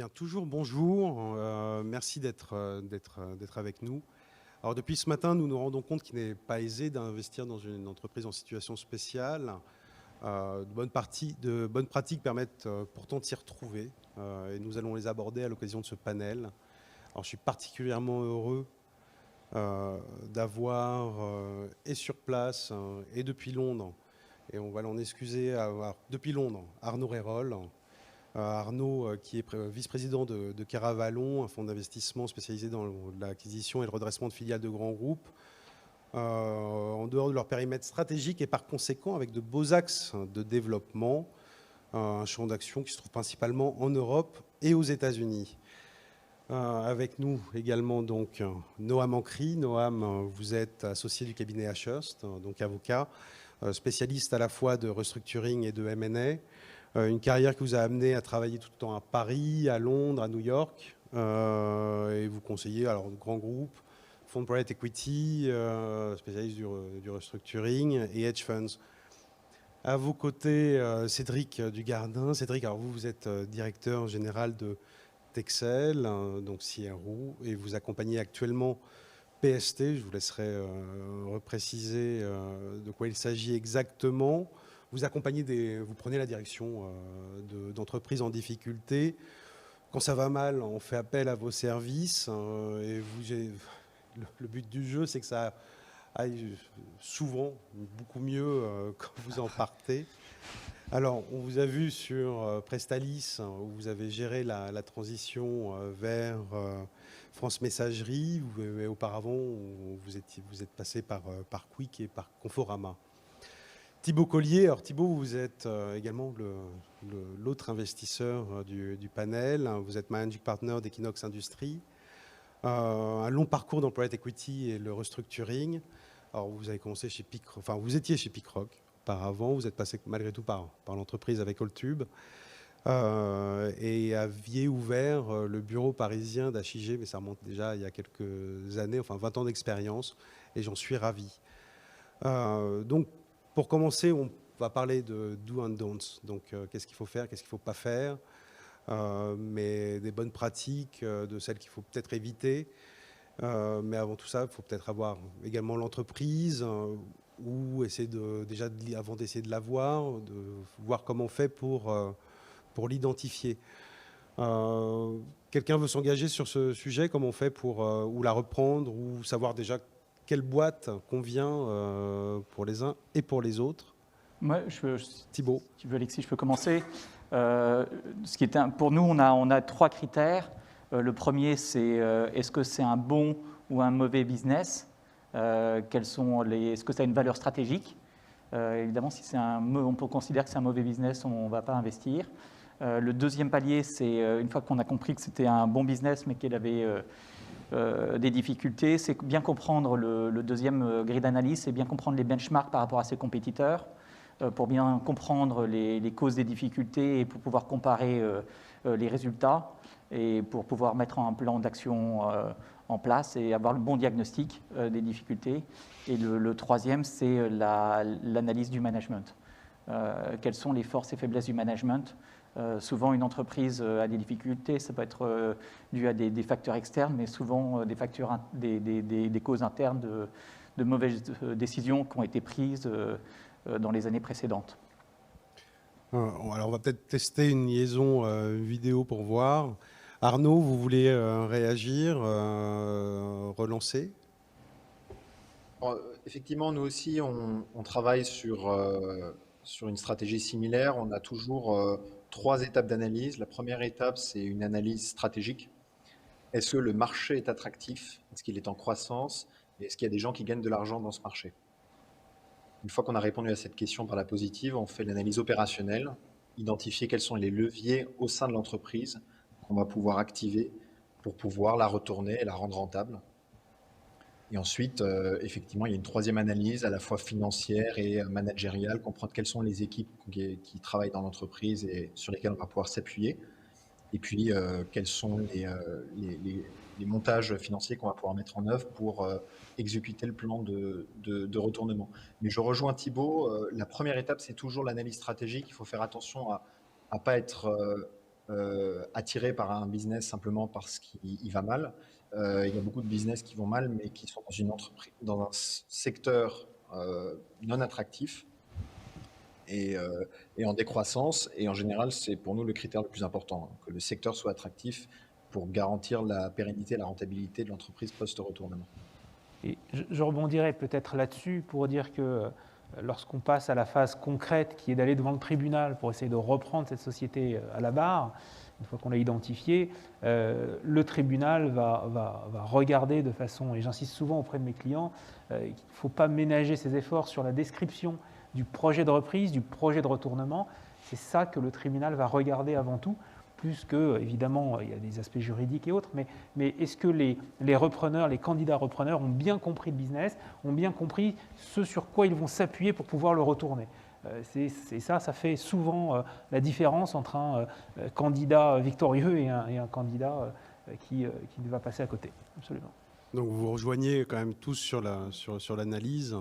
bien, toujours bonjour. Merci d'être avec nous. Alors, depuis ce matin, nous nous rendons compte qu'il n'est pas aisé d'investir dans une entreprise en situation spéciale. De bonnes pratiques permettent pourtant de s'y retrouver et nous allons les aborder à l'occasion de ce panel. Alors, je suis particulièrement heureux d'avoir et sur place et depuis Londres, et on va l'en excuser, depuis Londres, Arnaud Rérol. Arnaud, qui est vice-président de Caravalon, un fonds d'investissement spécialisé dans l'acquisition et le redressement de filiales de grands groupes, en dehors de leur périmètre stratégique et par conséquent avec de beaux axes de développement, un champ d'action qui se trouve principalement en Europe et aux États-Unis. Avec nous également donc Noam Ancri. Noam, vous êtes associé du cabinet Ashurst, donc avocat, spécialiste à la fois de restructuring et de M&A. Une carrière qui vous a amené à travailler tout le temps à Paris, à Londres, à New York, et vous conseillez alors de grands groupes, fonds de private equity, spécialiste du restructuring et hedge funds. À vos côtés, Cédric Dugardin. Cédric, alors vous êtes directeur général de Texel, donc CRO, et vous accompagnez actuellement PST. Je vous laisserai repréciser de quoi il s'agit exactement. Vous accompagnez vous prenez la direction d'entreprises en difficulté. Quand ça va mal, on fait appel à vos services. Le but du jeu, c'est que ça aille souvent beaucoup mieux quand vous en partez. Alors, on vous a vu sur Prestalis, où vous avez géré la transition vers France Messagerie. Mais auparavant, vous êtes passé par Quick et par Conforama. Thibaut Collier. Alors Thibaut, vous êtes également l'autre investisseur du panel. Vous êtes managing partner d'Equinox Industries. Un long parcours dans le private equity et le restructuring. Alors vous avez commencé chez vous étiez chez PICROC auparavant. Vous êtes passé malgré tout par l'entreprise avec Alltube. Et aviez ouvert le bureau parisien d'HIG, mais ça remonte déjà il y a quelques années, enfin 20 ans d'expérience, et j'en suis ravi. Donc, pour commencer, on va parler de do and don'ts. Donc, qu'est-ce qu'il faut faire, qu'est-ce qu'il ne faut pas faire, mais des bonnes pratiques, de celles qu'il faut peut-être éviter. Mais avant tout ça, il faut peut-être avoir également l'entreprise ou essayer avant d'essayer de la voir, de voir comment on fait pour l'identifier. Quelqu'un veut s'engager sur ce sujet, comment on fait pour ou la reprendre, ou savoir déjà quelle boîte convient pour les uns et pour les autres? Moi, Thibaut. Si tu veux, Alexis, je peux commencer. Pour nous, on a 3 critères. Le premier, c'est est-ce que c'est un bon ou un mauvais business? Est-ce que ça a une valeur stratégique? Évidemment, si on peut considérer que c'est un mauvais business, on ne va pas investir. Le deuxième palier, c'est une fois qu'on a compris que c'était un bon business, mais qu'il avait des difficultés, c'est bien comprendre le deuxième grille d'analyse, c'est bien comprendre les benchmarks par rapport à ses compétiteurs, pour bien comprendre les causes des difficultés et pour pouvoir comparer les résultats et pour pouvoir mettre un plan d'action en place et avoir le bon diagnostic des difficultés. Et le troisième, c'est l'analyse du management. Quelles sont les forces et faiblesses du management? Souvent, une entreprise a des difficultés, ça peut être dû à des facteurs externes, mais souvent des causes internes de mauvaises décisions qui ont été prises dans les années précédentes. Alors, on va peut-être tester une liaison vidéo pour voir. Arnaud, vous voulez réagir, relancer? Effectivement, nous aussi, on travaille sur une stratégie similaire. On a toujours 3 étapes d'analyse. La première étape, c'est une analyse stratégique. Est-ce que le marché est attractif? Est-ce qu'il est en croissance? Et est-ce qu'il y a des gens qui gagnent de l'argent dans ce marché? Une fois qu'on a répondu à cette question par la positive, on fait l'analyse opérationnelle, identifier quels sont les leviers au sein de l'entreprise qu'on va pouvoir activer pour pouvoir la retourner et la rendre rentable. Et ensuite, effectivement, il y a une troisième analyse à la fois financière et managériale, comprendre quelles sont les équipes qui travaillent dans l'entreprise et sur lesquelles on va pouvoir s'appuyer. Et puis, quels sont les montages financiers qu'on va pouvoir mettre en œuvre pour exécuter le plan de retournement. Mais je rejoins Thibaut, la première étape, c'est toujours l'analyse stratégique. Il faut faire attention à ne pas être attirés par un business simplement parce qu'il va mal. Il y a beaucoup de business qui vont mal, mais qui sont dans une entreprise, dans un secteur non attractif et en décroissance. Et en général, c'est pour nous le critère le plus important, hein, que le secteur soit attractif pour garantir la pérennité et la rentabilité de l'entreprise post-retournement. Et je rebondirai peut-être là-dessus pour dire que lorsqu'on passe à la phase concrète qui est d'aller devant le tribunal pour essayer de reprendre cette société à la barre, une fois qu'on l'a identifié, le tribunal va regarder de façon, et j'insiste souvent auprès de mes clients, qu'il ne faut pas ménager ses efforts sur la description du projet de reprise, du projet de retournement. C'est ça que le tribunal va regarder avant tout, plus que, évidemment, il y a des aspects juridiques et autres, mais est-ce que les repreneurs, les candidats repreneurs ont bien compris le business, ont bien compris ce sur quoi ils vont s'appuyer pour pouvoir le retourner. Ça fait souvent la différence entre un candidat victorieux et un candidat qui va passer à côté. Absolument. Donc vous rejoignez quand même tous sur l'analyse.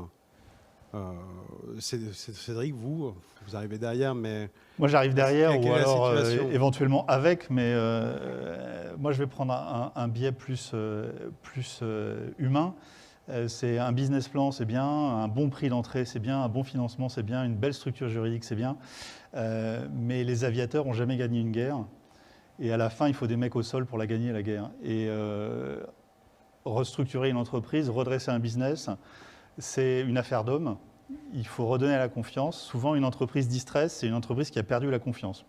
Cédric, vous arrivez derrière, mais... Moi, j'arrive derrière ou alors éventuellement avec, mais moi, je vais prendre un biais plus humain. C'est un business plan, c'est bien, un bon prix d'entrée, c'est bien, un bon financement, c'est bien, une belle structure juridique, c'est bien. Mais les aviateurs n'ont jamais gagné une guerre. Et à la fin, il faut des mecs au sol pour la gagner, la guerre. Et restructurer une entreprise, redresser un business, c'est une affaire d'homme. Il faut redonner la confiance. Souvent, une entreprise distress, c'est une entreprise qui a perdu la confiance.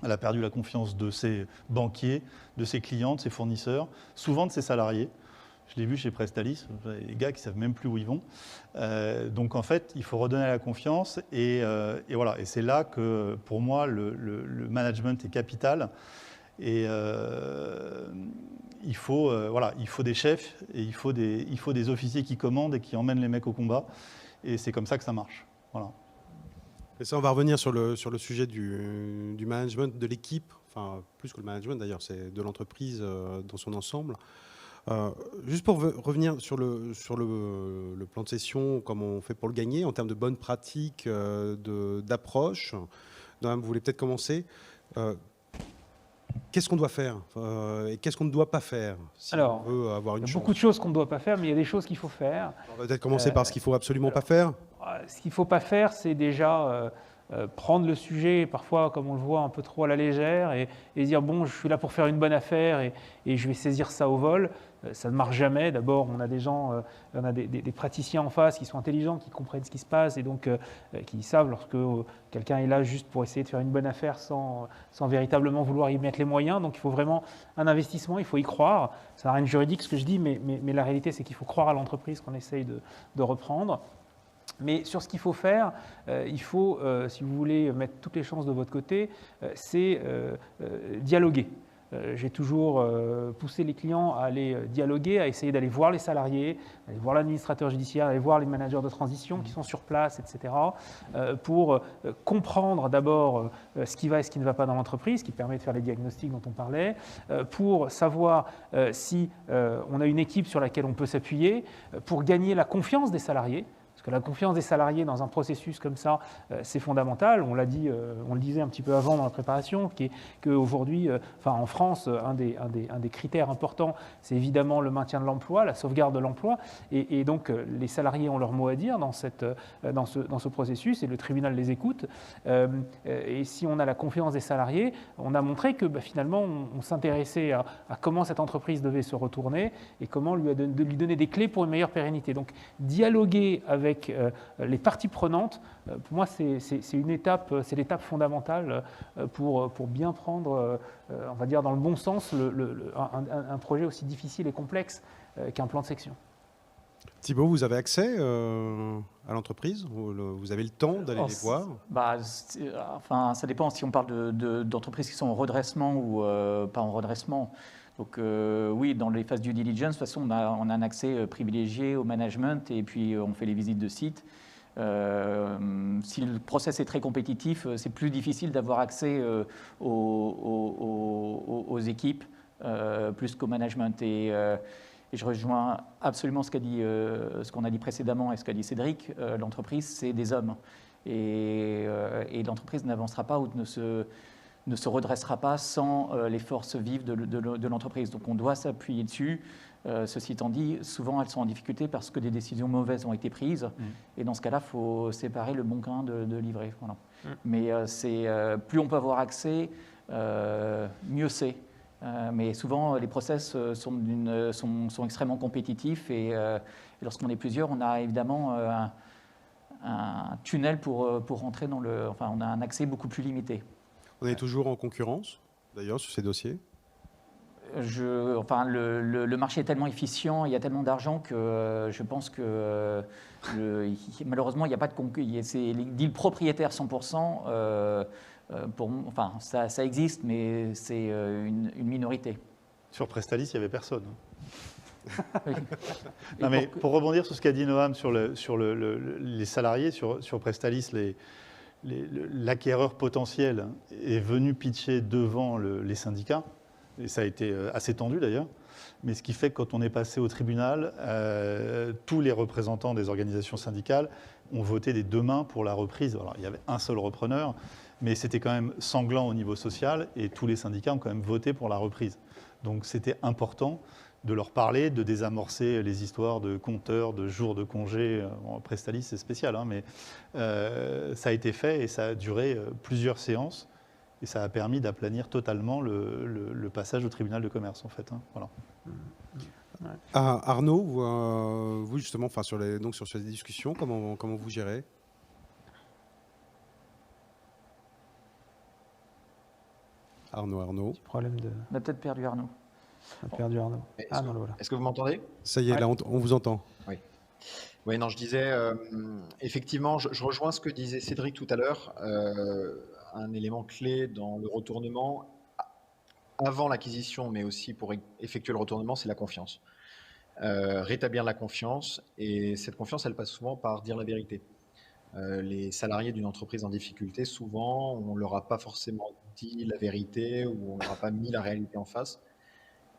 Elle a perdu la confiance de ses banquiers, de ses clients, de ses fournisseurs, souvent de ses salariés. Je l'ai vu chez Prestalis, les gars qui ne savent même plus où ils vont. Donc en fait, il faut redonner la confiance et voilà. Et c'est là que, pour moi, le management est capital. Et il faut des chefs et il faut des officiers qui commandent et qui emmènent les mecs au combat. Et c'est comme ça que ça marche. Voilà. Et ça, on va revenir sur le sujet du management, de l'équipe, enfin plus que le management d'ailleurs, c'est de l'entreprise dans son ensemble. Juste pour revenir sur le plan de session, comment on fait pour le gagner, en termes de bonnes pratiques, d'approche. Vous voulez peut-être commencer. Qu'est-ce qu'on doit faire et qu'est-ce qu'on ne doit pas faire si on veut avoir une chance? Il y a beaucoup de choses qu'on ne doit pas faire, mais il y a des choses qu'il faut faire. On va peut-être commencer par ce qu'il ne faut absolument pas faire. Ce qu'il ne faut pas faire, c'est déjà prendre le sujet, parfois, comme on le voit, un peu trop à la légère et dire « bon, je suis là pour faire une bonne affaire et je vais saisir ça au vol ». Ça ne marche jamais. D'abord, on a des gens, on a des praticiens en face qui sont intelligents, qui comprennent ce qui se passe et donc qui savent lorsque quelqu'un est là juste pour essayer de faire une bonne affaire sans véritablement vouloir y mettre les moyens. Donc il faut vraiment un investissement, il faut y croire. Ça n'a rien de juridique ce que je dis, mais la réalité c'est qu'il faut croire à l'entreprise qu'on essaye de reprendre. Mais sur ce qu'il faut faire, il faut, si vous voulez mettre toutes les chances de votre côté, c'est dialoguer. J'ai toujours poussé les clients à aller dialoguer, à essayer d'aller voir les salariés, aller voir l'administrateur judiciaire, aller voir les managers de transition qui sont sur place, etc., pour comprendre d'abord ce qui va et ce qui ne va pas dans l'entreprise, ce qui permet de faire les diagnostics dont on parlait, pour savoir si on a une équipe sur laquelle on peut s'appuyer, pour gagner la confiance des salariés. Parce que la confiance des salariés dans un processus comme ça, c'est fondamental. On l'a dit, on le disait un petit peu avant dans la préparation, qu'aujourd'hui, en France, un des critères importants, c'est évidemment le maintien de l'emploi, la sauvegarde de l'emploi. Et donc, les salariés ont leur mot à dire dans ce processus et le tribunal les écoute. Et si on a la confiance des salariés, on a montré que finalement, on s'intéressait à comment cette entreprise devait se retourner et comment lui donner des clés pour une meilleure pérennité. Donc, dialoguer avec les parties prenantes, pour moi, c'est l'étape fondamentale pour bien prendre, on va dire dans le bon sens, un projet aussi difficile et complexe qu'un plan de section. Thibaut, vous avez accès à l'entreprise? Vous avez le temps d'aller les voir? Ça dépend si on parle d'entreprises qui sont en redressement ou pas en redressement. Donc oui, dans les phases due diligence, de toute façon, on a un accès privilégié au management et puis on fait les visites de site. Si le process est très compétitif, c'est plus difficile d'avoir accès aux équipes plus qu'au management. Et je rejoins absolument ce qu'on a dit précédemment et ce qu'a dit Cédric. L'entreprise, c'est des hommes. Et l'entreprise n'avancera pas ou ne ne se redressera pas sans les forces vives de l'entreprise. Donc on doit s'appuyer dessus. Ceci étant dit, souvent elles sont en difficulté parce que des décisions mauvaises ont été prises. Et dans ce cas-là, il faut séparer le bon grain de l'ivraie. Voilà. Mais plus on peut avoir accès, mieux c'est. Mais souvent, les process sont extrêmement compétitifs et lorsqu'on est plusieurs, on a évidemment un tunnel pour rentrer dans le... Enfin, on a un accès beaucoup plus limité. On est toujours en concurrence, d'ailleurs, sur ces dossiers. Le marché est tellement efficient, il y a tellement d'argent que je pense que malheureusement, il n'y a pas de concurrence. C'est les deals propriétaires 100%. Ça existe, mais c'est une minorité. Sur Prestalis, il n'y avait personne. Oui. Non, mais pour rebondir sur ce qu'a dit Noam sur les salariés, sur Prestalis, l'acquéreur potentiel est venu pitcher devant les syndicats, et ça a été assez tendu d'ailleurs, mais ce qui fait que quand on est passé au tribunal, tous les représentants des organisations syndicales ont voté des deux mains pour la reprise. Alors, il y avait un seul repreneur, mais c'était quand même sanglant au niveau social, et tous les syndicats ont quand même voté pour la reprise. Donc c'était important de leur parler, de désamorcer les histoires de compteurs, de jours de congé. Prestalis, c'est spécial, hein, mais ça a été fait et ça a duré plusieurs séances. Et ça a permis d'aplanir totalement le passage au tribunal de commerce, en fait. Hein. Voilà. Arnaud, vous justement, sur ces discussions, comment vous gérez ? Arnaud. Petit problème de... On a peut-être perdu Arnaud. On a perdu Arnaud. Non, le voilà. Est-ce que vous m'entendez? Ça y est, là, on vous entend. Oui, non, je disais, effectivement, je rejoins ce que disait Cédric tout à l'heure. Un élément clé dans le retournement, avant l'acquisition, mais aussi pour effectuer le retournement, c'est la confiance. Rétablir la confiance, et cette confiance, elle passe souvent par dire la vérité. Les salariés d'une entreprise en difficulté, souvent, on ne leur a pas forcément dit la vérité ou on ne leur a pas mis la réalité en face.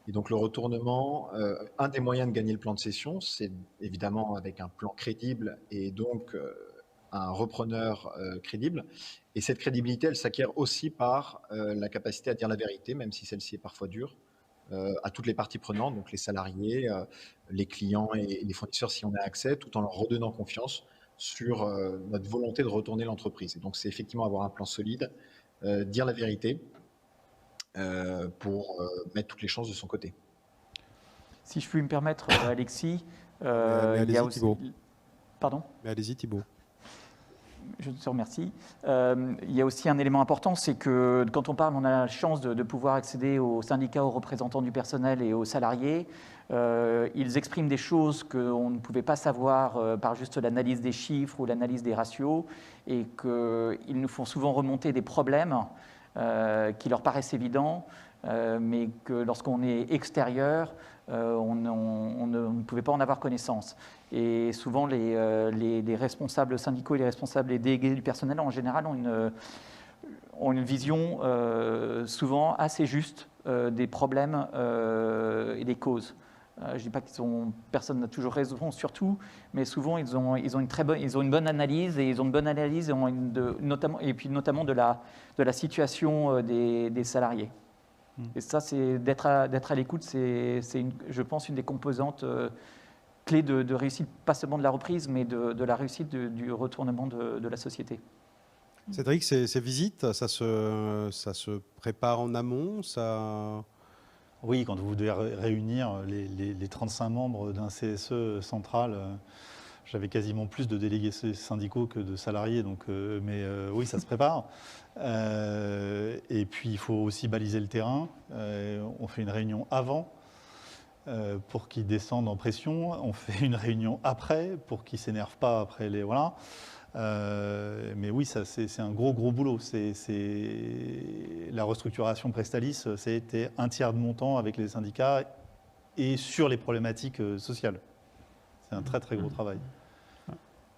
Et donc le retournement, un des moyens de gagner le plan de cession, c'est évidemment avec un plan crédible et donc un repreneur crédible. Et cette crédibilité, elle s'acquiert aussi par la capacité à dire la vérité, même si celle-ci est parfois dure, à toutes les parties prenantes, donc les salariés, les clients et les fournisseurs si on a accès, tout en leur redonnant confiance sur notre volonté de retourner l'entreprise. Et donc c'est effectivement avoir un plan solide, dire la vérité, pour mettre toutes les chances de son côté. Si je puis me permettre, Alexis, mais il y a allez-y, aussi... Thibaut. Pardon ? Mais allez-y, Thibaut. Je te remercie. Il y a aussi un élément important, c'est que quand on parle, on a la chance de pouvoir accéder aux syndicats, aux représentants du personnel et aux salariés. Ils expriment des choses qu'on ne pouvait pas savoir par juste l'analyse des chiffres ou l'analyse des ratios, et qu'ils nous font souvent remonter des problèmes qui leur paraissent évidents, mais que lorsqu'on est extérieur, on ne pouvait pas en avoir connaissance. Et souvent, les responsables syndicaux et les responsables et délégués du personnel, en général, ont une vision souvent assez juste des problèmes et des causes. Je ne dis pas personne n'a toujours raison sur tout, mais souvent ils ont une bonne analyse, et ils ont une bonne analyse notamment de la situation des salariés. Et ça, c'est d'être à l'écoute, c'est je pense une des composantes clés de réussite, pas seulement de la reprise, mais de la réussite du retournement de la société. Cédric, ces visites, ça se prépare en amont, ça... Oui, quand vous devez réunir les 35 membres d'un CSE central, j'avais quasiment plus de délégués syndicaux que de salariés, donc, oui, ça se prépare. Et puis, il faut aussi baliser le terrain. On fait une réunion avant pour qu'ils descendent en pression. On fait une réunion après pour qu'ils ne s'énervent pas après les... Voilà. Mais oui, c'est un gros boulot. La restructuration Prestalis, c'était un tiers de montant avec les syndicats et sur les problématiques sociales. C'est un très gros travail.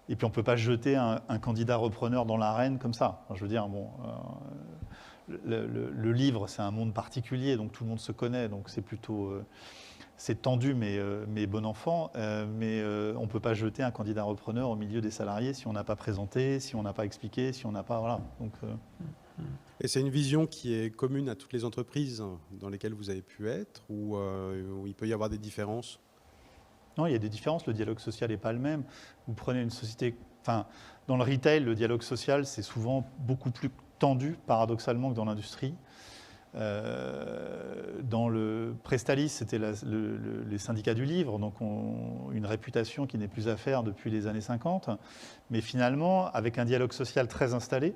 Et puis on ne peut pas jeter un candidat repreneur dans l'arène comme ça. Enfin, je veux dire, bon, le livre, c'est un monde particulier, donc tout le monde se connaît, donc c'est plutôt... c'est tendu, mais bon enfant. Mais on ne peut pas jeter un candidat repreneur au milieu des salariés si on n'a pas présenté, si on n'a pas expliqué, si on n'a pas... Voilà. Donc, Et c'est une vision qui est commune à toutes les entreprises dans lesquelles vous avez pu être, ou il peut y avoir des différences? Non, il y a des différences. Le dialogue social n'est pas le même. Vous prenez une société... Enfin, dans le retail, le dialogue social, c'est souvent beaucoup plus tendu, paradoxalement, que dans l'industrie. Dans le Prestalis, c'était les syndicats du livre, donc une réputation qui n'est plus à faire depuis les années 50. Mais finalement, avec un dialogue social très installé,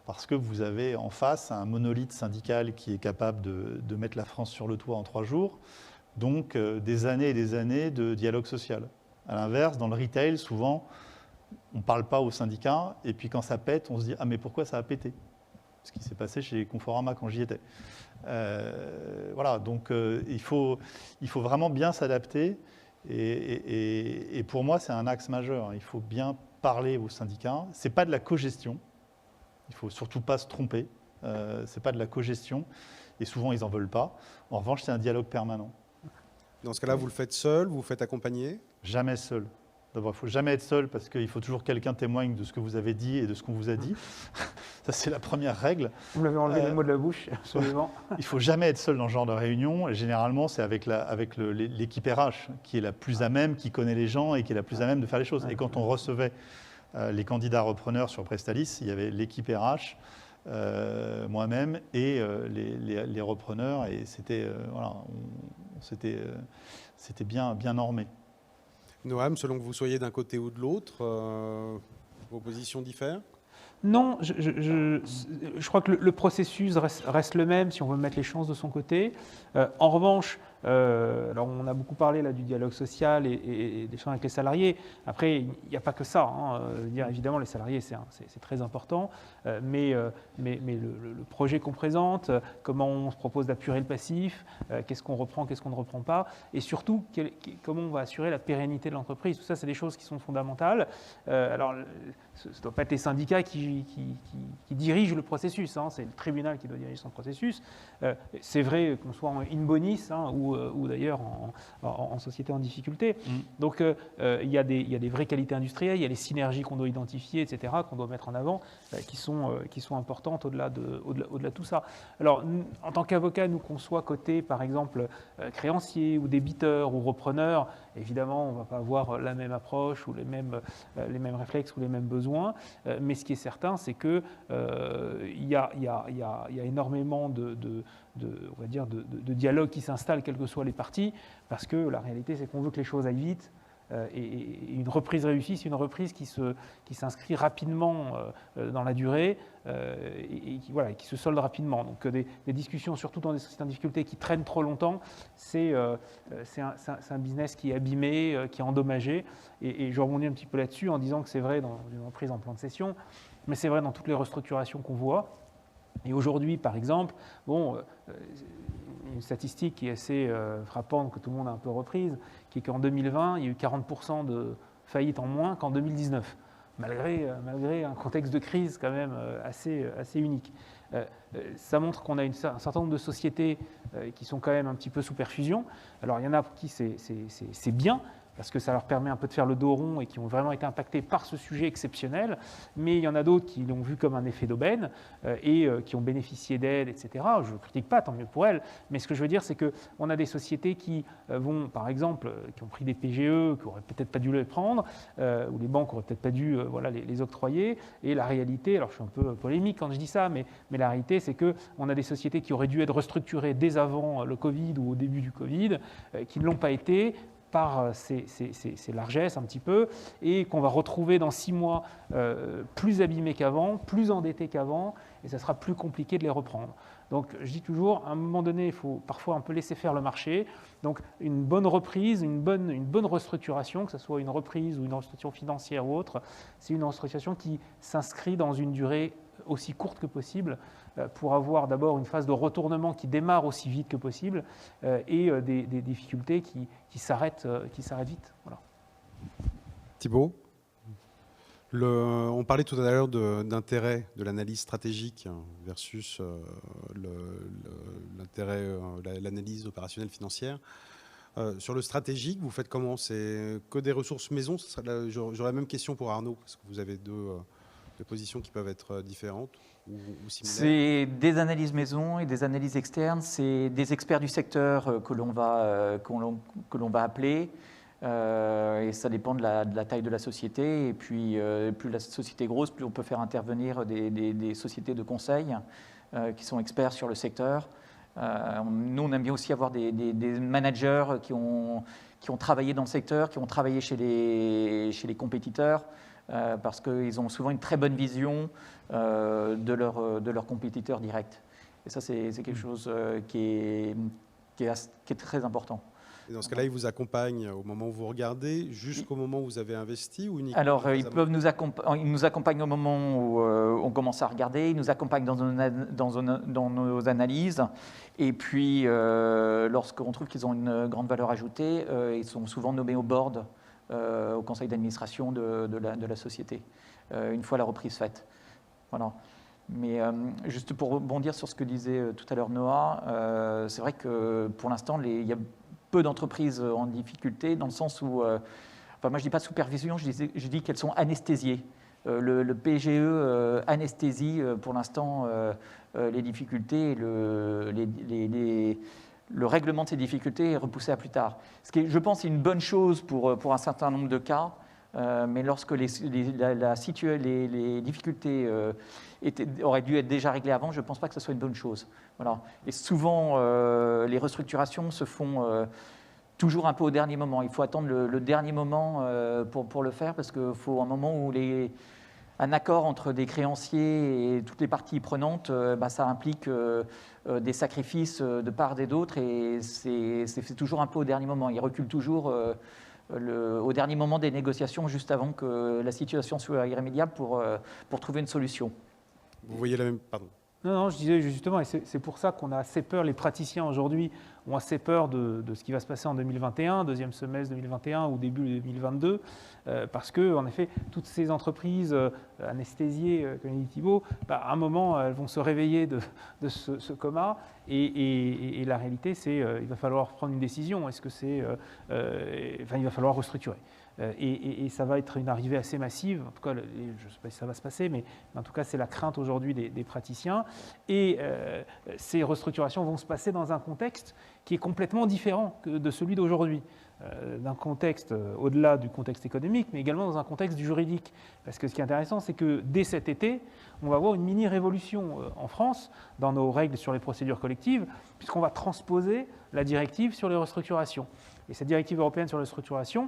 parce que vous avez en face un monolithe syndical qui est capable de mettre la France sur le toit en 3 jours, donc des années et des années de dialogue social. À l'inverse, dans le retail, souvent, on ne parle pas aux syndicats, et puis quand ça pète, on se dit « Ah, mais pourquoi ça a pété ?» Ce qui s'est passé chez Conforama quand j'y étais. Voilà, donc il faut vraiment bien s'adapter, et pour moi, c'est un axe majeur. Il faut bien parler aux syndicats. Ce n'est pas de la cogestion. Il ne faut surtout pas se tromper. Ce n'est pas de la cogestion. Et souvent, ils n'en veulent pas. En revanche, c'est un dialogue permanent. Dans ce cas-là, vous le faites seul, vous vous faites accompagner? Jamais seul. D'abord, il ne faut jamais être seul parce qu'il faut toujours que quelqu'un témoigne de ce que vous avez dit et de ce qu'on vous a dit. Ça, c'est la première règle. Vous m'avez enlevé les mots de la bouche, absolument. Il ne faut jamais être seul dans ce genre de réunion. Et généralement, c'est avec l'équipe RH qui est la plus à même, qui connaît les gens et qui est la plus à même de faire les choses. Et quand on recevait les candidats repreneurs sur Prestalis, il y avait l'équipe RH, moi-même et les repreneurs. Et c'était voilà, c'était bien normé. Noam, selon que vous soyez d'un côté ou de l'autre, vos positions diffèrent? Non, je crois que le processus reste le même si on veut mettre les chances de son côté. En revanche, alors on a beaucoup parlé là, du dialogue social et des choses avec les salariés. Après, il n'y a pas que ça. Évidemment, les salariés, c'est très important. Mais le projet qu'on présente, comment on se propose d'apurer le passif, qu'est-ce qu'on reprend, qu'est-ce qu'on ne reprend pas, et surtout, comment on va assurer la pérennité de l'entreprise. Tout ça, c'est des choses qui sont fondamentales. Alors, ce ne doit pas être les syndicats qui dirigent le processus. C'est le tribunal qui doit diriger son processus. C'est vrai qu'on soit en in bonis ou d'ailleurs en société en difficulté. Donc, il y a des vraies qualités industrielles, il y a les synergies qu'on doit identifier, etc., qu'on doit mettre en avant, qui sont importantes au-delà de tout ça. Alors, en tant qu'avocat, nous qu'on soit côté, par exemple, créancier ou débiteur ou repreneur, évidemment, on ne va pas avoir la même approche ou les mêmes réflexes ou les mêmes besoins. Mais ce qui est certain, c'est qu'il y a énormément on va dire de dialogue qui s'installe, quelles que soient les parties, parce que la réalité, c'est qu'on veut que les choses aillent vite. Et une reprise réussie, c'est une reprise qui s'inscrit rapidement dans la durée et qui se solde rapidement. Donc des discussions, surtout dans des sociétés en difficulté, qui traînent trop longtemps, c'est un business qui est abîmé, qui est endommagé. Et je rebondis un petit peu là-dessus en disant que c'est vrai dans une reprise en plan de cession, mais c'est vrai dans toutes les restructurations qu'on voit. Et aujourd'hui, par exemple, une statistique qui est assez frappante, que tout le monde a un peu reprise, qui est qu'en 2020, il y a eu 40% de faillites en moins qu'en 2019, malgré un contexte de crise quand même assez unique. Ça montre qu'on a un certain nombre de sociétés qui sont quand même un petit peu sous perfusion. Alors il y en a pour qui c'est bien, parce que ça leur permet un peu de faire le dos rond et qui ont vraiment été impactés par ce sujet exceptionnel. Mais il y en a d'autres qui l'ont vu comme un effet d'aubaine et qui ont bénéficié d'aides, etc. Je ne critique pas, tant mieux pour elles. Mais ce que je veux dire, c'est qu'on a des sociétés qui vont, par exemple, qui ont pris des PGE, qui n'auraient peut-être pas dû les prendre, ou les banques n'auraient peut-être pas dû les octroyer. Et la réalité, alors je suis un peu polémique quand je dis ça, mais la réalité, c'est qu'on a des sociétés qui auraient dû être restructurées dès avant le Covid ou au début du Covid, qui ne l'ont pas été, par ces largesses un petit peu, et qu'on va retrouver dans 6 mois plus abîmés qu'avant, plus endettés qu'avant, et ça sera plus compliqué de les reprendre. Donc je dis toujours, à un moment donné, il faut parfois un peu laisser faire le marché. Donc une bonne reprise, une bonne restructuration, que ce soit une reprise ou une restructuration financière ou autre, c'est une restructuration qui s'inscrit dans une durée aussi courte que possible, pour avoir d'abord une phase de retournement qui démarre aussi vite que possible et des difficultés qui s'arrêtent vite. Voilà. Thibault, on parlait tout à l'heure d'intérêt de l'analyse stratégique versus l'analyse opérationnelle financière. Sur le stratégique, vous faites comment? C'est que des ressources maison? J'aurais la même question pour Arnaud, parce que vous avez deux positions qui peuvent être différentes. ou similaires? C'est des analyses maison et des analyses externes. C'est des experts du secteur que l'on va appeler. Et ça dépend de la taille de la société. Et puis, plus la société est grosse, plus on peut faire intervenir des sociétés de conseil qui sont experts sur le secteur. Nous, on aime bien aussi avoir des managers qui ont travaillé dans le secteur, qui ont travaillé chez les compétiteurs, parce qu'ils ont souvent une très bonne vision de leurs compétiteurs directs. Et ça, c'est quelque chose qui est très important. Et dans ce cas-là, ils vous accompagnent au moment où vous regardez, jusqu'au moment où vous avez investi ou uniquement? Alors, ils nous accompagnent au moment où on commence à regarder, ils nous accompagnent dans nos analyses, et puis lorsqu'on trouve qu'ils ont une grande valeur ajoutée, ils sont souvent nommés au board, au conseil d'administration de la société, une fois la reprise faite. Voilà. Mais juste pour rebondir sur ce que disait tout à l'heure Noah, c'est vrai que pour l'instant, il y a peu d'entreprises en difficulté, dans le sens où, moi je ne dis pas supervision, je dis qu'elles sont anesthésiées. Le PGE anesthésie pour l'instant les difficultés, le règlement de ces difficultés est repoussé à plus tard. Ce qui est, je pense, une bonne chose pour un certain nombre de cas, mais lorsque les difficultés auraient dû être déjà réglées avant, je ne pense pas que ce soit une bonne chose. Voilà. Et souvent, les restructurations se font toujours un peu au dernier moment. Il faut attendre le dernier moment pour le faire, parce qu'il faut un moment où un accord entre des créanciers et toutes les parties prenantes, ça implique des sacrifices de part et d'autre, et c'est toujours un peu au dernier moment. Ils reculent toujours au dernier moment des négociations, juste avant que la situation soit irrémédiable, pour trouver une solution. Vous voyez la même... Pardon. Non, je disais justement, et c'est pour ça qu'on a assez peur, les praticiens aujourd'hui ont assez peur de ce qui va se passer en 2021, deuxième semestre 2021 ou début 2022, parce que, en effet, toutes ces entreprises anesthésiées, comme dit Thibault, à un moment, elles vont se réveiller de ce coma, et la réalité, c'est il va falloir prendre une décision. Est-ce que c'est... il va falloir restructurer. Et ça va être une arrivée assez massive. En tout cas, je ne sais pas si ça va se passer, mais en tout cas, c'est la crainte aujourd'hui des praticiens. Et ces restructurations vont se passer dans un contexte qui est complètement différent de celui d'aujourd'hui. D'un contexte au-delà du contexte économique, mais également dans un contexte juridique. Parce que ce qui est intéressant, c'est que dès cet été, on va avoir une mini-révolution en France dans nos règles sur les procédures collectives, puisqu'on va transposer la directive sur les restructurations. Et cette directive européenne sur la restructuration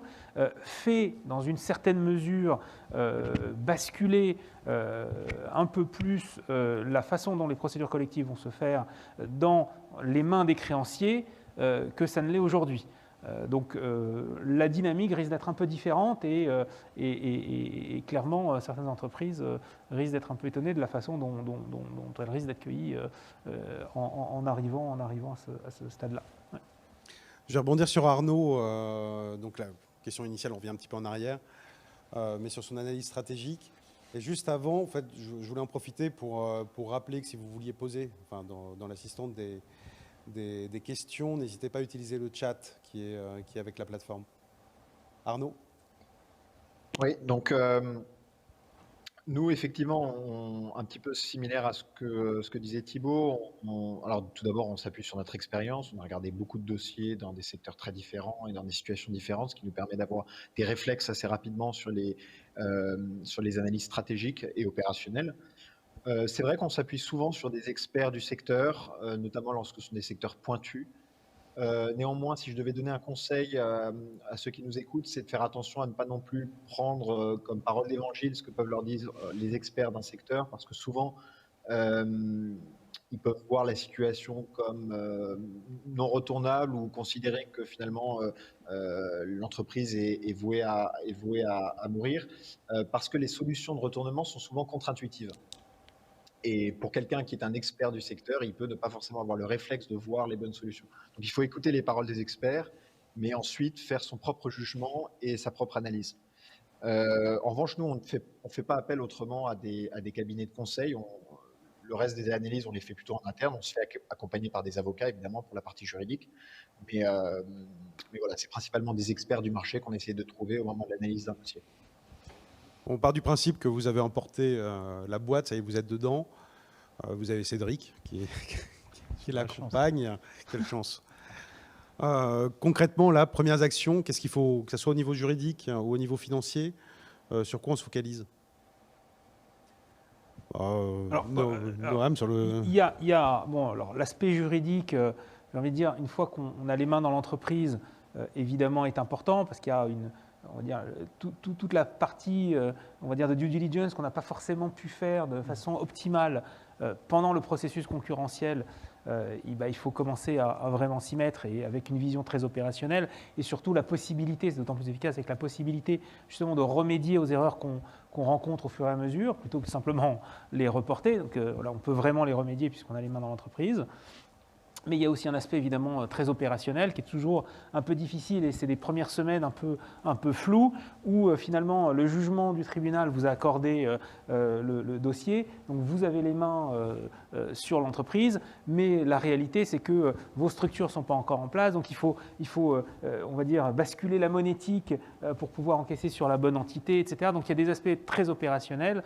fait, dans une certaine mesure, basculer un peu plus la façon dont les procédures collectives vont se faire dans les mains des créanciers que ça ne l'est aujourd'hui. Donc la dynamique risque d'être un peu différente, et clairement certaines entreprises risquent d'être un peu étonnées de la façon dont elles risquent d'être accueillies en arrivant à ce stade-là. Ouais. Je vais rebondir sur Arnaud. Donc la question initiale, on revient un petit peu en arrière, mais sur son analyse stratégique. Et juste avant, en fait, je voulais en profiter pour rappeler que si vous vouliez poser, enfin, dans l'assistante des questions, n'hésitez pas à utiliser le chat qui est avec la plateforme. Arnaud? Oui, donc nous, effectivement, un petit peu similaire à ce que disait Thibault. Alors, tout d'abord, on s'appuie sur notre expérience. On a regardé beaucoup de dossiers dans des secteurs très différents et dans des situations différentes, ce qui nous permet d'avoir des réflexes assez rapidement sur les analyses stratégiques et opérationnelles. C'est vrai qu'on s'appuie souvent sur des experts du secteur, notamment lorsque ce sont des secteurs pointus. Néanmoins, si je devais donner un conseil à ceux qui nous écoutent, c'est de faire attention à ne pas non plus prendre comme parole d'évangile ce que peuvent leur dire les experts d'un secteur, parce que souvent, ils peuvent voir la situation comme non retournable, ou considérer que finalement l'entreprise est vouée à mourir, parce que les solutions de retournement sont souvent contre-intuitives. Et pour quelqu'un qui est un expert du secteur, il peut ne pas forcément avoir le réflexe de voir les bonnes solutions. Donc il faut écouter les paroles des experts, mais ensuite faire son propre jugement et sa propre analyse. En revanche, nous, on ne fait pas appel autrement à des cabinets de conseil. Le reste des analyses, on les fait plutôt en interne. On se fait accompagner par des avocats, évidemment, pour la partie juridique. Mais voilà, c'est principalement des experts du marché qu'on essaie de trouver au moment de l'analyse d'un dossier. On part du principe que vous avez emporté la boîte, ça y est, vous êtes dedans. Vous avez Cédric qui Quelle l'accompagne. Quelle chance. Concrètement, là, premières actions, qu'est-ce qu'il faut, que ce soit au niveau juridique ou au niveau financier, sur quoi on se focalise? Noam, sur le... Il y a bon, alors l'aspect juridique, j'ai envie de dire, une fois qu'on a les mains dans l'entreprise, évidemment est important parce qu'il y a on va dire, toute la partie on va dire, de due diligence qu'on n'a pas forcément pu faire de façon optimale pendant le processus concurrentiel. Il faut commencer à vraiment s'y mettre et avec une vision très opérationnelle et surtout la possibilité, c'est d'autant plus efficace avec la possibilité justement de remédier aux erreurs qu'on rencontre au fur et à mesure plutôt que simplement les reporter. Donc voilà, on peut vraiment les remédier puisqu'on a les mains dans l'entreprise. Mais il y a aussi un aspect évidemment très opérationnel qui est toujours un peu difficile et c'est des premières semaines un peu floues où finalement le jugement du tribunal vous a accordé le dossier, donc vous avez les mains sur l'entreprise, mais la réalité c'est que vos structures ne sont pas encore en place, donc il faut on va dire basculer la monétique pour pouvoir encaisser sur la bonne entité, etc. Donc il y a des aspects très opérationnels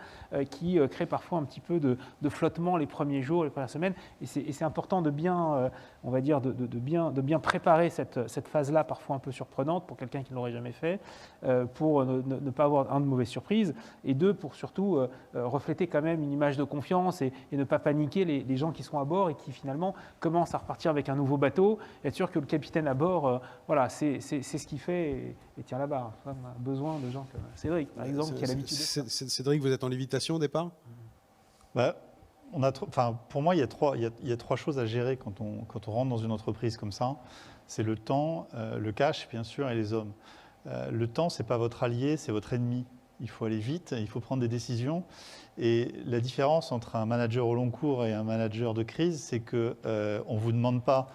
qui créent parfois un petit peu de flottement les premiers jours, les premières semaines, et c'est important de bien on va dire, de bien préparer cette phase-là, parfois un peu surprenante pour quelqu'un qui ne l'aurait jamais fait, pour ne pas avoir, de mauvaises surprises, et deux, pour surtout refléter quand même une image de confiance et ne pas paniquer les gens qui sont à bord et qui finalement commencent à repartir avec un nouveau bateau, et être sûr que le capitaine à bord, voilà, c'est ce qu'il fait et tient la barre. On a besoin de gens comme Cédric, par exemple, qui a l'habitude de ça. Cédric, vous êtes en lévitation au départ? Pour moi, il y a trois choses à gérer quand on rentre dans une entreprise comme ça. C'est le temps, le cash, bien sûr, et les hommes. Le temps, ce n'est pas votre allié, c'est votre ennemi. Il faut aller vite, il faut prendre des décisions. Et la différence entre un manager au long cours et un manager de crise, c'est qu'on ne vous demande pas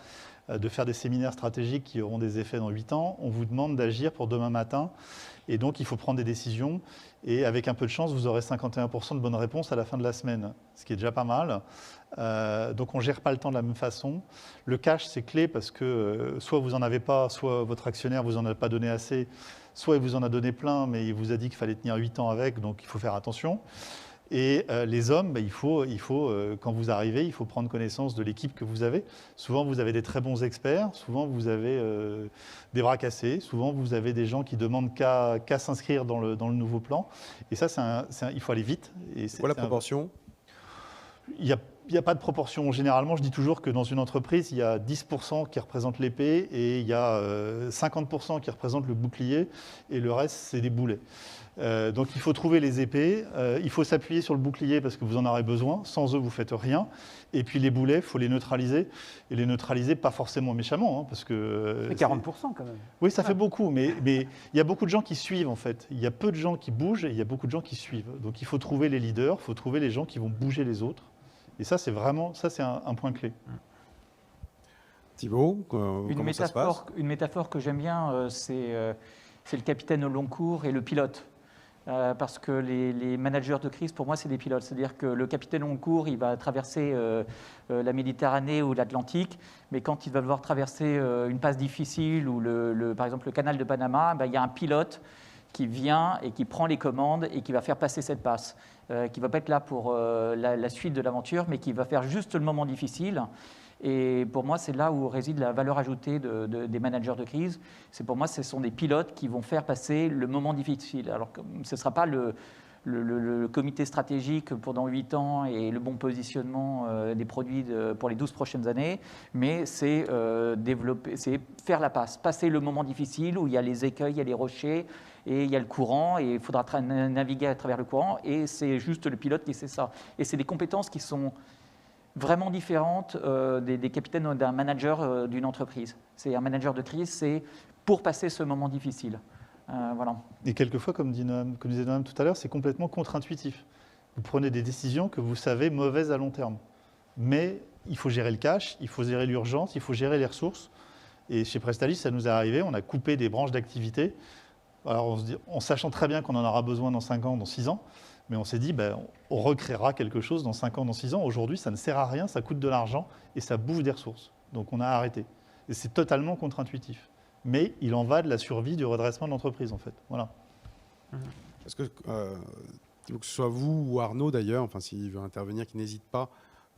de faire des séminaires stratégiques qui auront des effets dans 8 ans. On vous demande d'agir pour demain matin. Et donc, il faut prendre des décisions. Et avec un peu de chance, vous aurez 51% de bonnes réponses à la fin de la semaine, ce qui est déjà pas mal. Donc, on ne gère pas le temps de la même façon. Le cash, c'est clé parce que soit vous n'en avez pas, soit votre actionnaire ne vous en a pas donné assez, soit il vous en a donné plein, mais il vous a dit qu'il fallait tenir 8 ans avec, donc il faut faire attention. Et les hommes, il faut quand vous arrivez, il faut prendre connaissance de l'équipe que vous avez. Souvent, vous avez des très bons experts. Souvent, vous avez des bras cassés. Souvent, vous avez des gens qui demandent qu'à s'inscrire dans le nouveau plan. Et ça, il faut aller vite. C'est quoi la proportion? Il n'y a pas de proportion. Généralement, je dis toujours que dans une entreprise, il y a 10% qui représentent l'épée et il y a 50% qui représentent le bouclier et le reste, c'est des boulets. Donc il faut trouver les épées, il faut s'appuyer sur le bouclier parce que vous en aurez besoin, sans eux vous ne faites rien, et puis les boulets, il faut les neutraliser, et les neutraliser pas forcément méchamment, parce que... C'est 40% quand même. Oui, ça fait beaucoup, mais il y a beaucoup de gens qui suivent en fait, il y a peu de gens qui bougent et il y a beaucoup de gens qui suivent, donc il faut trouver les leaders, il faut trouver les gens qui vont bouger les autres, et ça c'est vraiment, un point clé. Thibaut, comment ça se passe? Une métaphore que j'aime bien, c'est le capitaine au long cours et le pilote. Parce que les managers de crise, pour moi, c'est des pilotes. C'est-à-dire que le capitaine long cours, il va traverser la Méditerranée ou l'Atlantique, mais quand il va devoir traverser une passe difficile ou par exemple le canal de Panama, il y a un pilote qui vient et qui prend les commandes et qui va faire passer cette passe, qui ne va pas être là pour la suite de l'aventure, mais qui va faire juste le moment difficile. Et pour moi, c'est là où réside la valeur ajoutée des managers de crise. C'est pour moi, ce sont des pilotes qui vont faire passer le moment difficile. Alors, ce ne sera pas le comité stratégique pendant 8 ans et le bon positionnement des produits pour les 12 prochaines années, mais c'est faire la passe, passer le moment difficile où il y a les écueils, il y a les rochers, et il y a le courant, et il faudra naviguer à travers le courant, et c'est juste le pilote qui sait ça. Et c'est des compétences qui sont vraiment différentes des capitaines d'un manager d'une entreprise. C'est un manager de crise, c'est pour passer ce moment difficile. Voilà. Et quelquefois, comme disait Noam tout à l'heure, c'est complètement contre-intuitif. Vous prenez des décisions que vous savez mauvaises à long terme. Mais il faut gérer le cash, il faut gérer l'urgence, il faut gérer les ressources. Et chez Presstalis, ça nous est arrivé, on a coupé des branches d'activité. Alors en sachant très bien qu'on en aura besoin dans 5 ans, dans 6 ans, mais on s'est dit, on recréera quelque chose dans 5 ans, dans 6 ans. Aujourd'hui, ça ne sert à rien, ça coûte de l'argent et ça bouffe des ressources. Donc on a arrêté. Et c'est totalement contre-intuitif. Mais il en va de la survie, du redressement de l'entreprise, en fait. Voilà. Parce que ce soit vous ou Arnaud, d'ailleurs, enfin, s'il veut intervenir, qu'il n'hésite pas.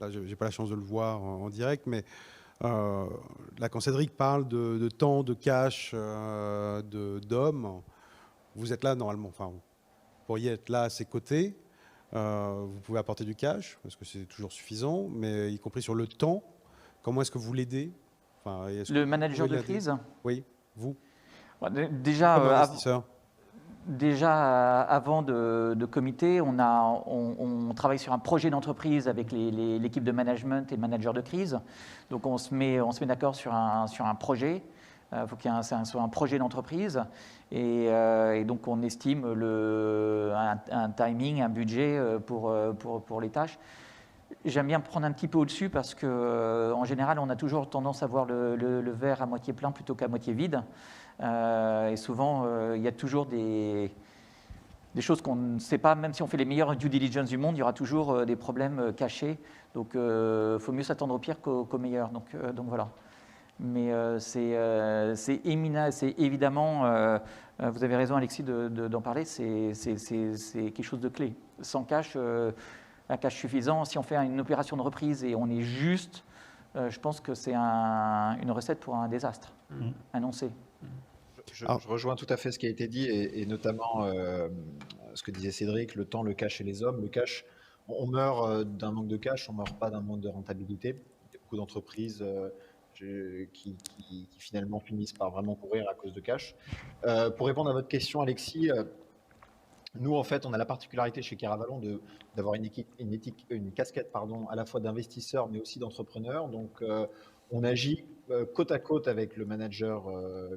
là, je n'ai pas la chance de le voir en direct, mais là, quand Cédric parle de temps, de cash, d'hommes, vous êtes là normalement, enfin, vous pourriez être là à ses côtés, vous pouvez apporter du cash, parce que c'est toujours suffisant, mais y compris sur le temps, comment est-ce que vous l'aidez? Enfin, Le manager de crise? Oui, vous, Déjà, comme investisseur. Déjà, avant de comité, on travaille sur un projet d'entreprise avec l'équipe de management et le manager de crise. Donc, on se met d'accord sur un projet. Il faut qu'il y ait soit un projet d'entreprise. Et donc, on estime un timing, un budget pour les tâches. J'aime bien prendre un petit peu au-dessus parce qu'en général, on a toujours tendance à voir le verre à moitié plein plutôt qu'à moitié vide. Et souvent, il y a toujours des choses qu'on ne sait pas, même si on fait les meilleures due diligence du monde, il y aura toujours des problèmes cachés. Donc, il faut mieux s'attendre au pire qu'au meilleur. Donc voilà. Mais c'est évidemment, vous avez raison Alexis d'en parler, c'est quelque chose de clé. Sans cash, un cash suffisant, si on fait une opération de reprise et on est juste, je pense que c'est une recette pour un désastre annoncé. Je rejoins tout à fait ce qui a été dit et notamment ce que disait Cédric, le temps, le cash et les hommes. Le cash, on meurt d'un manque de cash, on ne meurt pas d'un manque de rentabilité. Il y a beaucoup d'entreprises qui finalement finissent par vraiment courir à cause de cash. Pour répondre à votre question, Alexis, nous, en fait, on a la particularité chez Keravalon d'avoir une casquette à la fois d'investisseur mais aussi d'entrepreneur. Donc, on agit côte à côte avec le manager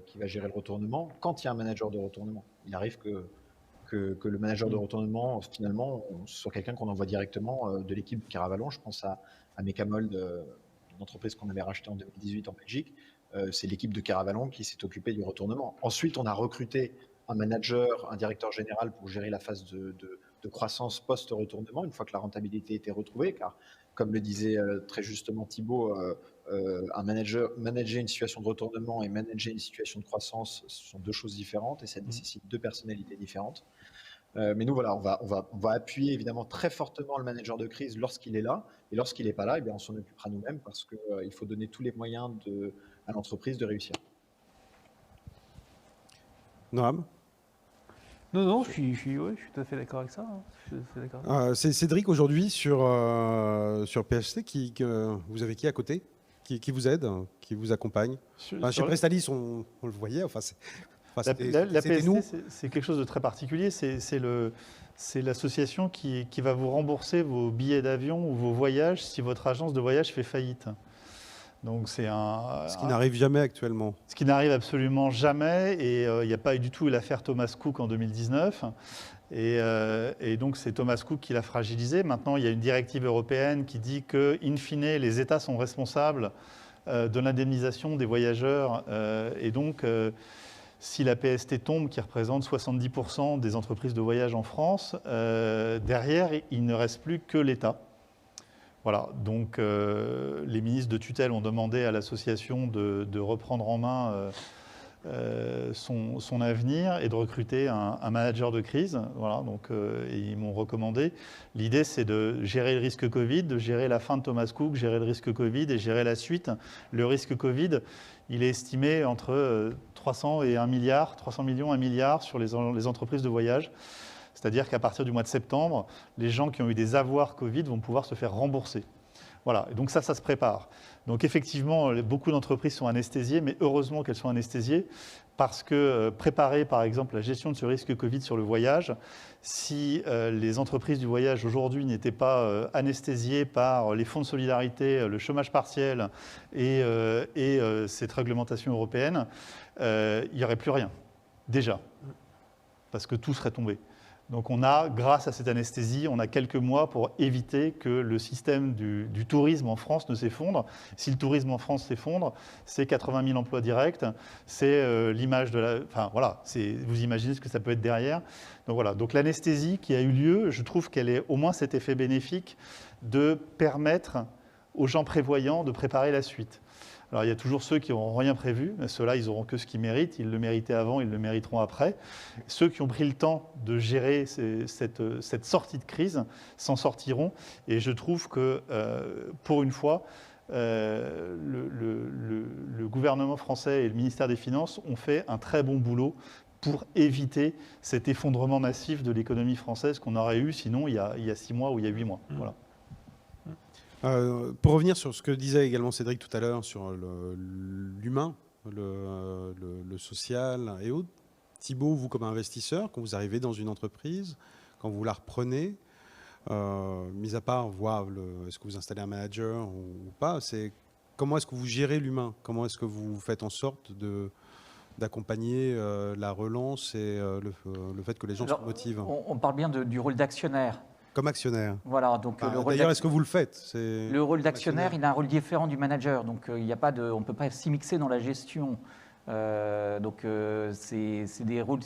qui va gérer le retournement quand il y a un manager de retournement. Il arrive que le manager de retournement, finalement, soit quelqu'un qu'on envoie directement de l'équipe Keravalon. Je pense à Mecamold, une entreprise qu'on avait rachetée en 2018 en Belgique. C'est l'équipe de Keravalon qui s'est occupée du retournement. Ensuite, on a recruté un manager, un directeur général pour gérer la phase de croissance post-retournement, une fois que la rentabilité était retrouvée, car comme le disait très justement Thibaut, manager une situation de retournement et manager une situation de croissance, ce sont deux choses différentes et ça nécessite deux personnalités différentes. Mais nous, voilà, on va appuyer évidemment très fortement le manager de crise lorsqu'il est là, et lorsqu'il n'est pas là, eh bien, on s'en occupera nous-mêmes parce qu'il faut donner tous les moyens à l'entreprise de réussir. Noam? Non, je suis tout à fait d'accord avec ça. C'est Cédric aujourd'hui sur PHC, vous avez qui à côté qui vous aide, qui vous accampagne? Chez Prestalis, on le voyait. La PST, c'est quelque chose de très particulier. C'est l'association qui va vous rembourser vos billets d'avion ou vos voyages si votre agence de voyage fait faillite. Donc ce qui n'arrive jamais actuellement. Ce qui n'arrive absolument jamais. Et il n'y a pas du tout eu l'affaire Thomas Cook en 2019. Et donc, c'est Thomas Cook qui l'a fragilisé. Maintenant, il y a une directive européenne qui dit que, in fine, les États sont responsables de l'indemnisation des voyageurs. Et donc, si la PST tombe, qui représente 70% des entreprises de voyage en France, derrière, il ne reste plus que l'État. Voilà, donc les ministres de tutelle ont demandé à l'association de reprendre en main son avenir et de recruter un manager de crise. Voilà, donc ils m'ont recommandé. L'idée, c'est de gérer le risque Covid, de gérer la fin de Thomas Cook, gérer le risque Covid et gérer la suite. Le risque Covid, il est estimé entre 300 et 1 milliard, 300 millions, 1 milliard sur les entreprises de voyage. C'est-à-dire qu'à partir du mois de septembre, les gens qui ont eu des avoirs Covid vont pouvoir se faire rembourser. Voilà, et donc ça se prépare. Donc effectivement, beaucoup d'entreprises sont anesthésiées, mais heureusement qu'elles sont anesthésiées, parce que préparer par exemple la gestion de ce risque Covid sur le voyage, si les entreprises du voyage aujourd'hui n'étaient pas anesthésiées par les fonds de solidarité, le chômage partiel et cette réglementation européenne, il n'y aurait plus rien, déjà, parce que tout serait tombé. Donc on a, grâce à cette anesthésie, on a quelques mois pour éviter que le système du tourisme en France ne s'effondre. Si le tourisme en France s'effondre, c'est 80 000 emplois directs, c'est l'image de la... Enfin voilà, vous imaginez ce que ça peut être derrière. Donc voilà, donc l'anesthésie qui a eu lieu, je trouve qu'elle est au moins cet effet bénéfique de permettre aux gens prévoyants de préparer la suite. Alors il y a toujours ceux qui n'auront rien prévu, mais ceux-là, ils n'auront que ce qu'ils méritent. Ils le méritaient avant, ils le mériteront après. Ceux qui ont pris le temps de gérer cette sortie de crise s'en sortiront. Et je trouve que, pour une fois, le gouvernement français et le ministère des Finances ont fait un très bon boulot pour éviter cet effondrement massif de l'économie française qu'on aurait eu sinon il y a 6 mois ou il y a 8 mois. Voilà. Pour revenir sur ce que disait également Cédric tout à l'heure sur l'humain, le social et autres, Thibaut, vous comme investisseur, quand vous arrivez dans une entreprise, quand vous la reprenez, mis à part voir est-ce que vous installez un manager ou pas, c'est comment est-ce que vous gérez l'humain? Comment est-ce que vous faites en sorte d'accompagner la relance et le fait que les gens se motivent? On parle bien du rôle d'actionnaire. Comme actionnaire. Voilà, donc d'ailleurs, est-ce que vous le faites? Le rôle d'actionnaire, il a un rôle différent du manager, donc on ne peut pas s'y mixer dans la gestion. C'est des rôles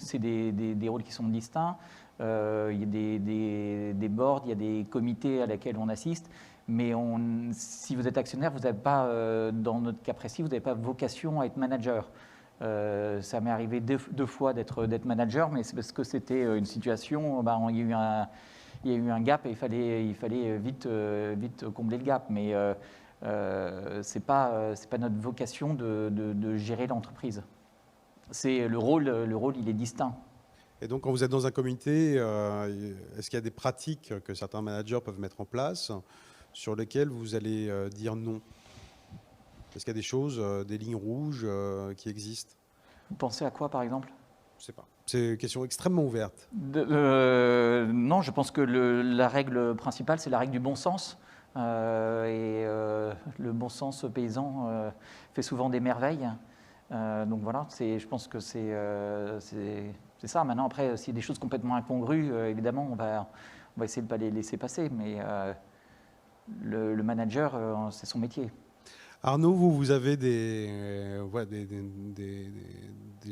qui sont distincts. Il y a des boards, il y a des comités à lesquels on assiste, mais si vous êtes actionnaire, vous n'avez pas, dans notre cas précis, vous n'avez pas vocation à être manager. Ça m'est arrivé deux fois d'être manager, mais c'est parce que c'était une situation, il y a eu un gap et il fallait vite combler le gap. Mais c'est pas notre vocation de gérer l'entreprise. Le rôle, il est distinct. Et donc, quand vous êtes dans un comité, est-ce qu'il y a des pratiques que certains managers peuvent mettre en place sur lesquelles vous allez dire non? Est-ce qu'il y a des choses, des lignes rouges qui existent? Vous pensez à quoi, par exemple? Je ne sais pas. C'est une question extrêmement ouverte. Non, je pense que la règle principale, c'est la règle du bon sens. Le bon sens paysan fait souvent des merveilles. Donc voilà, je pense que c'est ça. Maintenant, après, s'il y a des choses complètement incongrues, évidemment, on va essayer de ne pas les laisser passer. Mais le manager, c'est son métier. Arnaud, vous avez des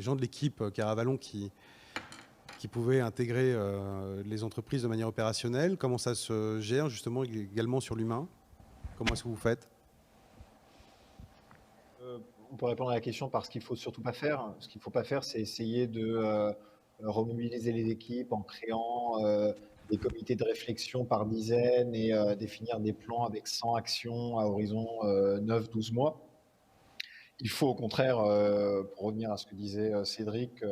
gens de l'équipe Caravalon qui pouvaient intégrer les entreprises de manière opérationnelle. Comment ça se gère justement également sur l'humain? Comment est-ce que vous faites? On peut répondre à la question par ce qu'il ne faut surtout pas faire. Ce qu'il ne faut pas faire, c'est essayer de remobiliser les équipes en créant des comités de réflexion par dizaines et définir des plans avec 100 actions à horizon 9-12 mois. Il faut au contraire, pour revenir à ce que disait Cédric,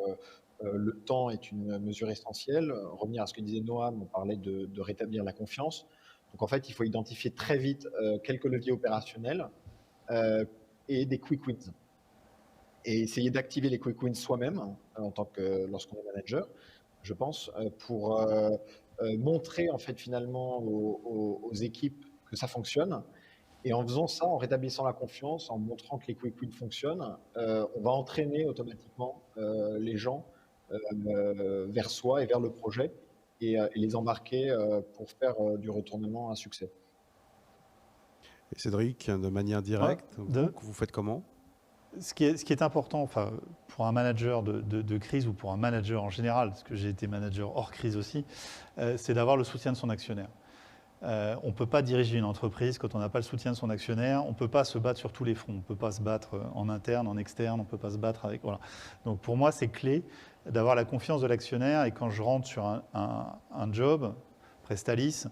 le temps est une mesure essentielle. Revenir à ce que disait Noam, on parlait de rétablir la confiance. Donc en fait, il faut identifier très vite quelques leviers opérationnels et des quick wins. Et essayer d'activer les quick wins soi-même, lorsqu'on est manager, je pense, pour montrer en fait finalement aux équipes que ça fonctionne. Et en faisant ça, en rétablissant la confiance, en montrant que les quick wins fonctionnent, on va entraîner automatiquement les gens vers soi et vers le projet et les embarquer pour faire du retournement un succès. Et Cédric, de manière directe, vous faites comment? Ce qui est important, pour un manager de crise ou pour un manager en général, parce que j'ai été manager hors crise aussi, c'est d'avoir le soutien de son actionnaire. On ne peut pas diriger une entreprise quand on n'a pas le soutien de son actionnaire. On ne peut pas se battre sur tous les fronts. On ne peut pas se battre en interne, en externe. On ne peut pas se battre avec... Voilà. Donc pour moi, c'est clé d'avoir la confiance de l'actionnaire. Et quand je rentre sur un job, Prestalis,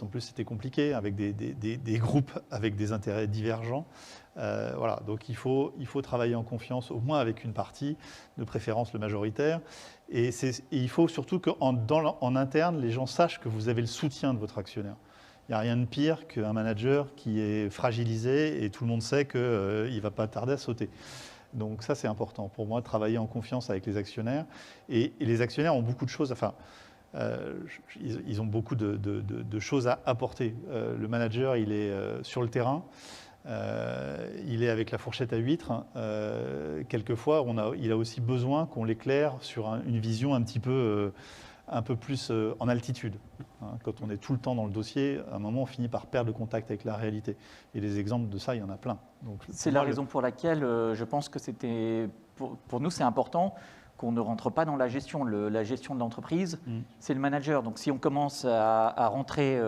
en plus, c'était compliqué, avec des groupes avec des intérêts divergents. Voilà. Donc il faut travailler en confiance, au moins avec une partie, de préférence le majoritaire. Et il faut surtout qu'en interne, les gens sachent que vous avez le soutien de votre actionnaire. Il n'y a rien de pire qu'un manager qui est fragilisé et tout le monde sait qu'il ne va pas tarder à sauter. Donc ça, c'est important pour moi, de travailler en confiance avec les actionnaires. Et les actionnaires ont beaucoup de choses... ils ont beaucoup de choses à apporter. Le manager, il est sur le terrain. Il est avec la fourchette à huîtres. Quelquefois, il a aussi besoin qu'on l'éclaire sur une vision un peu plus en altitude. Quand on est tout le temps dans le dossier, à un moment, on finit par perdre le contact avec la réalité. Et les exemples de ça, il y en a plein. C'est la raison pour laquelle je pense que pour nous, c'est important qu'on ne rentre pas dans la gestion. La gestion de l'entreprise, c'est le manager. Donc si on commence à rentrer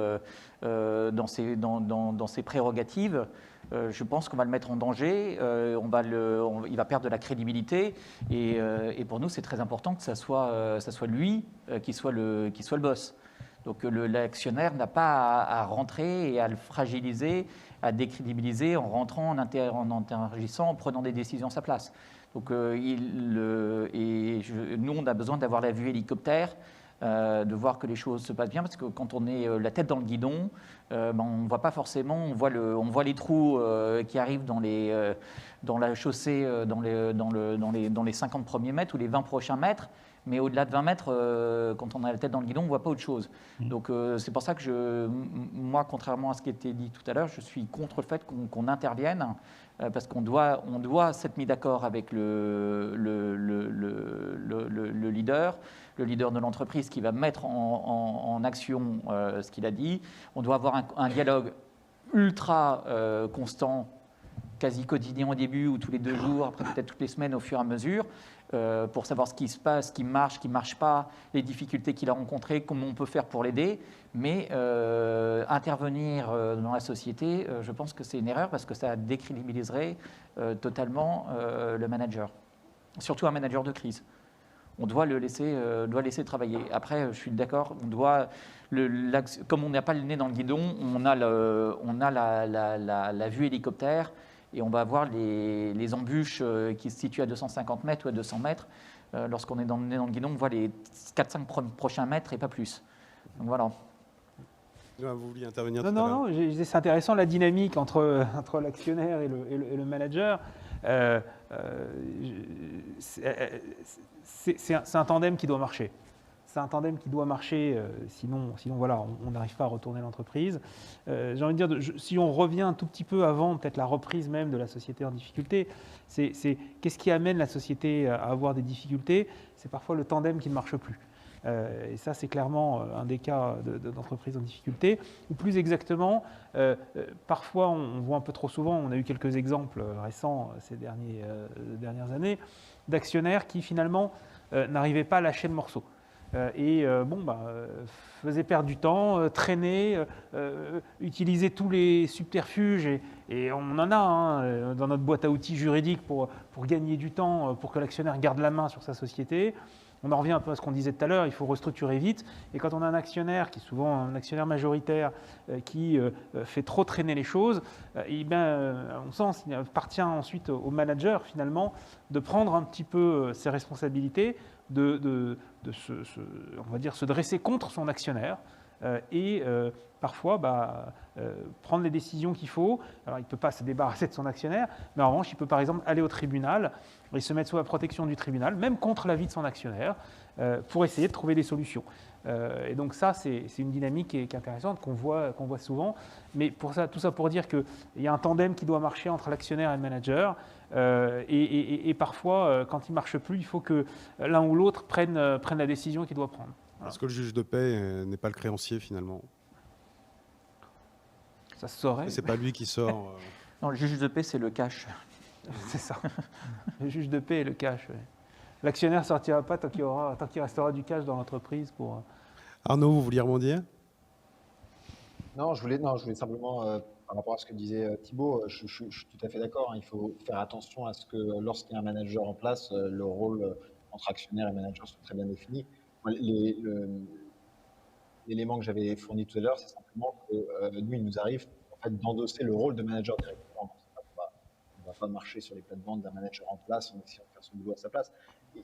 dans ses prérogatives, je pense qu'on va le mettre en danger, il va perdre de la crédibilité. Et pour nous, c'est très important que ça soit lui qui soit le boss. Donc l'actionnaire n'a pas à rentrer et à le fragiliser, à décrédibiliser en rentrant, en interagissant, en prenant des décisions à sa place. Donc nous, on a besoin d'avoir la vue hélicoptère, de voir que les choses se passent bien, parce que quand on est la tête dans le guidon, on ne voit pas forcément, on voit les trous qui arrivent dans la chaussée, dans les 50 premiers mètres ou les 20 prochains mètres. Mais au-delà de 20 mètres, quand on a la tête dans le guidon, on ne voit pas autre chose. Donc c'est pour ça que moi, contrairement à ce qui a été dit tout à l'heure, je suis contre le fait qu'on intervienne, parce qu'on doit s'être mis d'accord avec le leader de l'entreprise qui va mettre en action ce qu'il a dit. On doit avoir un dialogue ultra constant, quasi quotidien au début, ou tous les 2 jours, après peut-être toutes les semaines au fur et à mesure, pour savoir ce qui se passe, ce qui ne marche pas, les difficultés qu'il a rencontrées, comment on peut faire pour l'aider. Mais intervenir dans la société, je pense que c'est une erreur parce que ça décrédibiliserait totalement le manager, surtout un manager de crise. On doit le laisser travailler. Après, je suis d'accord, comme on n'a pas le nez dans le guidon, on a la vue hélicoptère. Et on va avoir les embûches qui se situent à 250 mètres ou à 200 mètres. Lorsqu'on est dans le guidon, on voit les 4-5 prochains mètres et pas plus. Donc voilà. Vous vouliez intervenir Non, c'est intéressant la dynamique entre l'actionnaire et le manager. C'est un tandem qui doit marcher. C'est un tandem qui doit marcher, sinon voilà, on n'arrive pas à retourner l'entreprise. J'ai envie de dire, si on revient un tout petit peu avant, peut-être la reprise même de la société en difficulté, qu'est-ce qui amène la société à avoir des difficultés? C'est parfois le tandem qui ne marche plus. Et ça, c'est clairement un des cas d'entreprise en difficulté. Ou plus exactement, parfois, on voit un peu trop souvent, on a eu quelques exemples récents ces dernières années, d'actionnaires qui finalement n'arrivaient pas à lâcher le morceau. Faisait perdre du temps, traîner, utiliser tous les subterfuges, et on en a dans notre boîte à outils juridique pour gagner du temps, pour que l'actionnaire garde la main sur sa société. On en revient un peu à ce qu'on disait tout à l'heure, il faut restructurer vite. Et quand on a un actionnaire, qui est souvent un actionnaire majoritaire, qui fait trop traîner les choses, à mon sens, il appartient ensuite au manager, finalement, de prendre un petit peu ses responsabilités, de se dresser contre son actionnaire et parfois prendre les décisions qu'il faut. Alors, il ne peut pas se débarrasser de son actionnaire, mais en revanche, il peut par exemple aller au tribunal et se mettre sous la protection du tribunal, même contre l'avis de son actionnaire, pour essayer de trouver des solutions. Et donc ça, c'est une dynamique qui est intéressante, qu'on voit souvent. Mais tout ça pour dire qu'il y a un tandem qui doit marcher entre l'actionnaire et le manager. Et parfois, quand il ne marche plus, il faut que l'un ou l'autre prenne la décision qu'il doit prendre. Voilà. Est-ce que le juge de paix n'est pas le créancier finalement? Ça se saurait. C'est pas lui qui sort. Non, le juge de paix, c'est le cash. C'est ça. Le juge de paix et le cash. Ouais. L'actionnaire ne sortira pas tant qu'il restera du cash dans l'entreprise. Arnaud, vous vouliez rebondir? Non, je voulais simplement, par rapport à ce que disait Thibaut, je suis tout à fait d'accord. Il faut faire attention à ce que lorsqu'il y a un manager en place, le rôle entre actionnaire et manager soit très bien défini. L'élément que j'avais fourni tout à l'heure, c'est simplement que nous, il nous arrive en fait, d'endosser le rôle de manager directement. On ne va pas marcher sur les plates-bandes d'un manager en place en essayant de faire son boulot à sa place.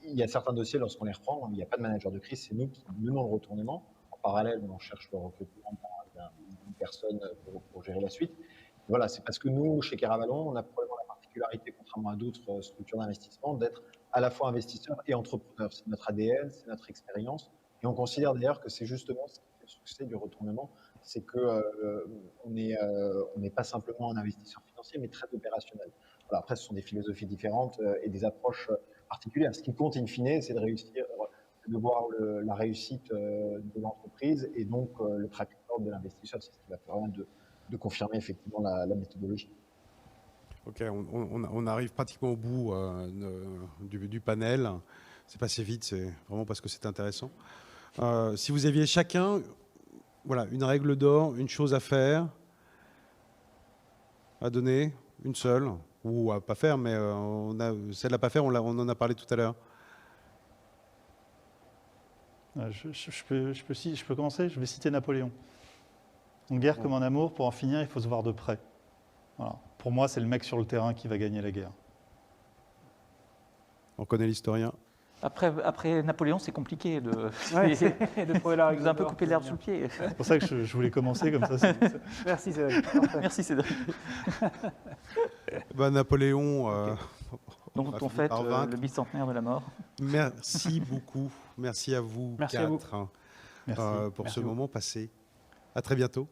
Il y a certains dossiers, lorsqu'on les reprend, il n'y a pas de manager de crise, c'est nous qui menons le retournement. En parallèle, on cherche le recrutement d'une personne pour gérer la suite. Voilà, c'est parce que nous, chez Keravalon, on a probablement la particularité, contrairement à d'autres structures d'investissement, d'être à la fois investisseur et entrepreneur. C'est notre ADN, c'est notre expérience. Et on considère d'ailleurs que c'est justement ce qui fait le succès du retournement, c'est qu'on n'est pas simplement un investisseur financier, mais très opérationnel. Voilà, après, ce sont des philosophies différentes et des approches particulières. Ce qui compte, in fine, c'est de réussir, de voir la réussite de l'entreprise et donc le track record de l'investisseur. C'est ce qui va permettre de confirmer effectivement la méthodologie. Ok, on arrive pratiquement au bout du panel. c'est passé vite, c'est vraiment parce que c'est intéressant. Si vous aviez chacun voilà, une règle d'or, une chose à faire, à donner, une seule, ou à pas faire, mais celle à pas faire, on en a parlé tout à l'heure. Je peux commencer. Je vais citer Napoléon. En guerre comme en amour, pour en finir, il faut se voir de près. Voilà. Pour moi, c'est le mec sur le terrain qui va gagner la guerre. On connaît l'historien. Après Napoléon, c'est compliqué de, de trouver la règle vous a un peu d'or, coupé c'est l'herbe bien. sous le pied. C'est pour ça que je voulais commencer comme ça. Merci Cédric. Parfait. Merci Cédric. Napoléon, Donc on fête le bicentenaire de la mort. merci beaucoup. Merci à vous Merci à vous. quatre Merci. pour Merci ce beaucoup. moment passé. À très bientôt.